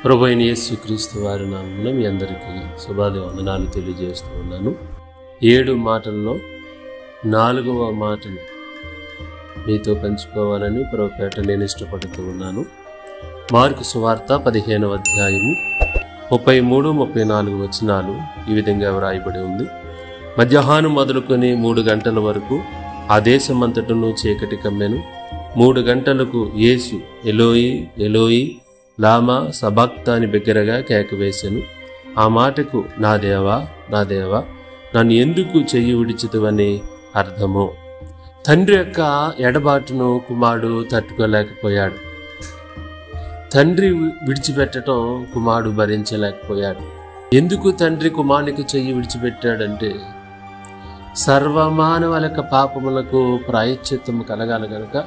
ప్రభువైన యేసుక్రీస్తు వారి నామమున మీ అందరికీ శుభాది వందనాలు తెలియజేస్తూ ఉన్నాను. 7 మాటల్లో 4వ మాటను మీతో పంచుకోవాలని ప్రభుపేట నేను ఇష్టపడుతూ ఉన్నాను. మార్కు సువార్త 15వ అధ్యాయము 33-34 వచనాలు ఈ విధంగా వ్రాయబడి ఉంది. మధ్యాహ్నం మొదలుకొని 3 గంటల వరకు ఆ దేశమంతటను చీకటి కమ్మెను. 3 గంటలకు యేసు ఎలోయి ఎలోయి లామా సబాక్తాని బిగ్గరగా కేకవేశాను. ఆ మాటకు నా దేవా నా దేవా నన్ను ఎందుకు చెయ్యి విడిచితివని అర్థము. తండ్రి యొక్క ఎడబాటును కుమారుడు తట్టుకోలేకపోయాడు. తండ్రి విడిచిపెట్టడం కుమారుడు భరించలేకపోయాడు. ఎందుకు తండ్రి కుమారునికి చెయ్యి విడిచిపెట్టాడంటే సర్వమానవుల యొక్క పాపములకు ప్రాయశ్చిత్తము కలగాలి గనుక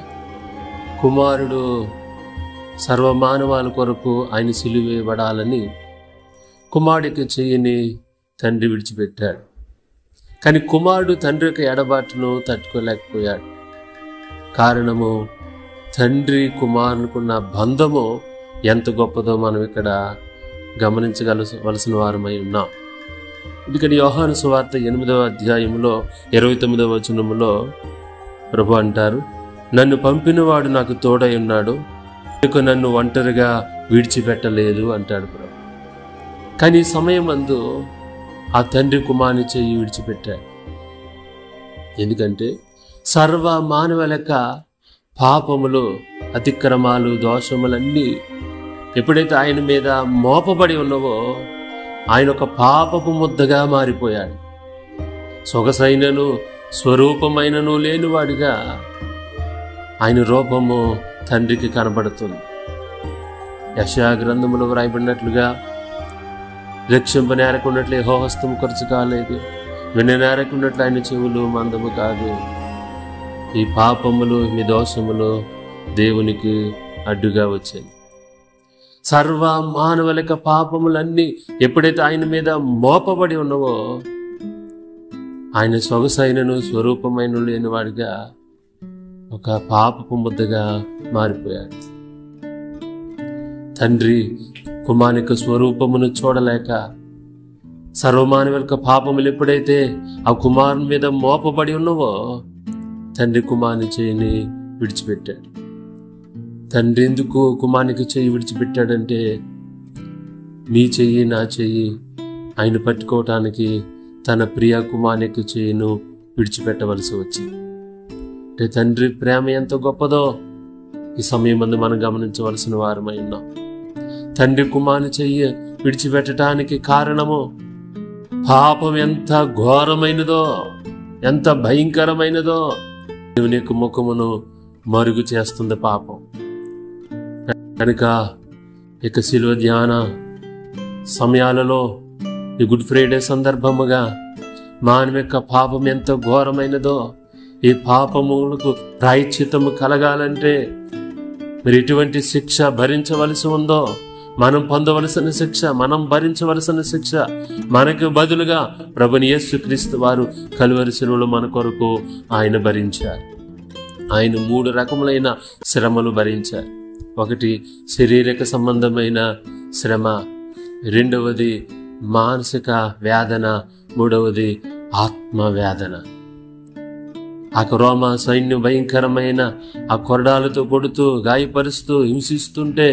కుమారుడు సర్వమానవాల కొరకు ఆయన సిలువేయబడాలని కుమారుడికి చెయ్యిని తండ్రి విడిచిపెట్టాడు. కానీ కుమారుడు తండ్రి యొక్క ఎడబాటును తట్టుకోలేకపోయాడు. కారణము తండ్రి కుమారునికున్న బంధము ఎంత గొప్పదో మనం ఇక్కడ గమనించవలసిన వారమై ఉన్నాం. ఎందుకంటే యోహాను సువార్త 8వ అధ్యాయంలో 29వ వచనములో ప్రభు అంటారు, నన్ను పంపినవాడు నాకు తోడై ఉన్నాడు, నన్ను ఒంటరిగా విడిచిపెట్టలేదు అంటాడు ప్రభు. కానీ ఈ సమయమందు ఆ తండ్రి కుమారుని చెయ్యి విడిచిపెట్టాడు. ఎందుకంటే సర్వ మానవుల యొక్క పాపములు, అతిక్రమాలు, దోషములన్నీ ఎప్పుడైతే ఆయన మీద మోపబడి ఉన్నవో ఆయన ఒక పాపపు ముద్దగా మారిపోయాడు. సొగసైనను స్వరూపమైనను లేనివాడిగా ఆయన రూపము తండ్రికి కనబడుతుంది. యెషయా గ్రంథములో వ్రాయబడినట్లుగా రక్షింపనేరకున్నట్లు యెహోవా హస్తము ఖర్చు కాలేదు, విననేరకున్నట్లు ఆయన చెవులు మందము కాదు. ఈ పాపములు మీ దోషములు దేవునికి అడ్డుగా వచ్చాయి. సర్వ మానవుల యొక్క పాపములన్నీ ఎప్పుడైతే ఆయన మీద మోపబడి ఉన్నవో ఆయన సొగసైనను స్వరూపమైన లేనివాడిగా ఒక పాపపు ముద్దగా మారిపోయాడు. తండ్రి కుమారుని స్వరూపమును చూడలేక సర్వమానవుల యొక్క పాపములు ఎప్పుడైతే ఆ కుమారుని మీద మోపబడి ఉన్నవో తండ్రి కుమారుని చెయ్యిని విడిచిపెట్టాడు. తండ్రి ఎందుకు కుమారునికి చెయ్యి విడిచిపెట్టాడంటే మీ చెయ్యి నా చెయ్యి ఆయన పట్టుకోవటానికి తన ప్రియ కుమారునికి చెయ్యిను విడిచిపెట్టవలసి వచ్చింది. అంటే తండ్రి ప్రేమ ఎంత గొప్పదో ఈ సమయం ముందు మనం గమనించవలసిన వారమై ఉన్నాం. తండ్రి కుమారుని చెయ్యి విడిచిపెట్టడానికి కారణము పాపం ఎంత ఘోరమైనదో, ఎంత భయంకరమైనదో. దేవుని యొక్క ముఖమును మరుగు చేస్తుంది పాపం. కనుక ఇక శిలువ ధ్యాన సమయాలలో ఈ గుడ్ ఫ్రైడే సందర్భముగా మానవ యొక్క పాపం ఎంత ఘోరమైనదో, ఈ పాపములకు ప్రాయశ్చిత్తము కలగాలంటే మరి ఎటువంటి శిక్ష భరించవలసి ఉందో, మనం పొందవలసిన శిక్ష, మనం భరించవలసిన శిక్ష మనకు బదులుగా ప్రభుని యేసుక్రీస్తు వారు కలువరి శిలువలో మన కొరకు ఆయన భరించారు. ఆయన 3 రకములైన శ్రమలు భరించారు. ఒకటి శారీరక సంబంధమైన శ్రమ, రెండవది మానసిక వేదన, మూడవది ఆత్మ వేదన. ఆ రోమ సైన్యం భయంకరమైన ఆ కొరడాలతో కొడుతూ గాయపరుస్తూ హింసిస్తుంటే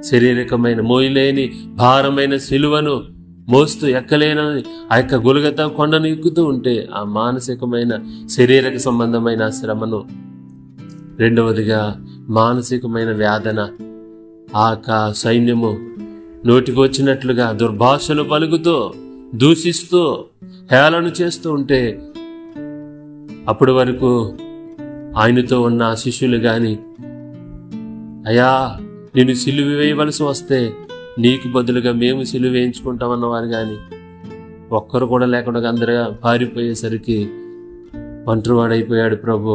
శారీరకమైన మోయలేని భారమైన సిలువను మోస్తూ ఎక్కలేని ఆ యొక్క గొలుగత కొండను ఎక్కుతూ ఉంటే ఆ మానసికమైన శారీరక సంబంధమైన శ్రమను, రెండవదిగా మానసికమైన వేదన, ఆ సైన్యము నోటికి వచ్చినట్లుగా దుర్భాషలు పలుకుతూ దూషిస్తూ హేళన చేస్తూ ఉంటే అప్పటి వరకు ఆయనతో ఉన్న శిష్యులు గాని, అయ్యా నేను సిలువ వేయవలసి వస్తే నీకు బదులుగా మేము సిలువ వేయించుకుంటామన్నవారు కానీ ఒక్కరు కూడా లేకుండా అందరూ పారిపోయేసరికి ఒంటరివాడైపోయాడు ప్రభు.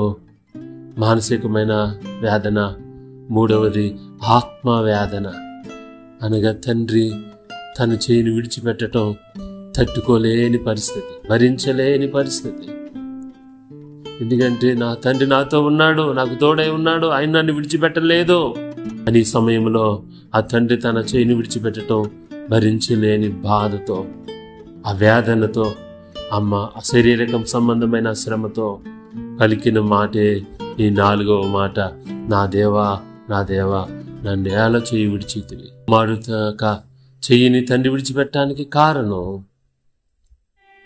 మానసికమైన వేదన, మూడవది ఆత్మ వేదన. అనగా తండ్రి తన చేయిని విడిచిపెట్టడం తట్టుకోలేని పరిస్థితి, భరించలేని పరిస్థితి. ఎందుకంటే నా తండ్రి నాతో ఉన్నాడు, నాకు తోడై ఉన్నాడు, ఆయన నన్ను విడిచిపెట్టలేదు. అని ఈ సమయంలో ఆ తండ్రి తన చేయిని విడిచిపెట్టడం భరించలేని బాధతో, ఆ వేదనతో, అమ్మ ఆ శారీరకం సంబంధమైన శ్రమతో పలికిన మాటే ఈ 4వ మాట, నా దేవా నా దేవా నన్ను ఎలా చేయి విడిచితివి. మారుతాక చెయ్యిని తండ్రి విడిచిపెట్టడానికి కారణం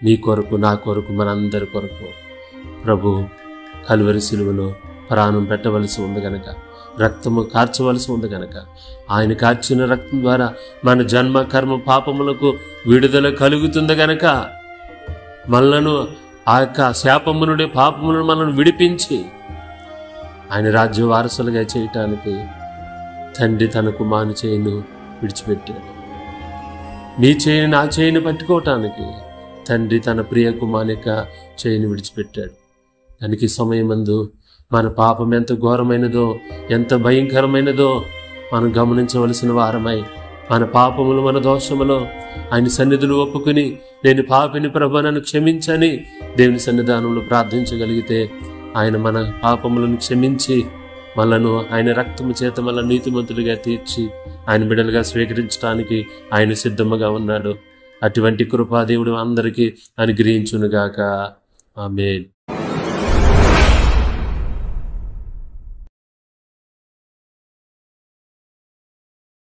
నీ కొరకు, నా కొరకు, మనందరి కొరకు ప్రభు కలువరి సిలువలో ప్రాణం పెట్టవలసి ఉంది గనక, రక్తము కార్చవలసి ఉంది గనక, ఆయన కార్చిన రక్తం ద్వారా మన జన్మ కర్మ పాపములకు విడుదల కలుగుతుంది గనక, మనలను ఆ యొక్క శాపము నుండి పాపములను మనల్ని విడిపించి ఆయన రాజ్య వారసులుగా చేయటానికి తండ్రి తన కుమారుని చేయిను విడిచిపెట్టాడు. నీ చేయిని నా చేయిని పట్టుకోవటానికి తండ్రి తన ప్రియ కుమారుని యొక్క చేయిని విడిచిపెట్టాడు. దానికి సమయమందు మన పాపం ఎంత ఘోరమైనదో, ఎంత భయంకరమైనదో మనం గమనించవలసిన వారమై, మన పాపములు మన దోషములో ఆయన సన్నిధులు ఒప్పుకుని, నేను పాపిని ప్రభు నన్ను క్షమించని దేవుని సన్నిధానంలో ప్రార్థించగలిగితే ఆయన మన పాపములను క్షమించి మనను ఆయన రక్తము చేత మన నీతిమంతులుగా తీర్చి ఆయన బిడ్డలుగా స్వీకరించడానికి ఆయన సిద్ధముగా ఉన్నాడు. అటువంటి కృపా దేవుడు అందరికీ అనుగ్రహించునుగాక. ఆమేన్.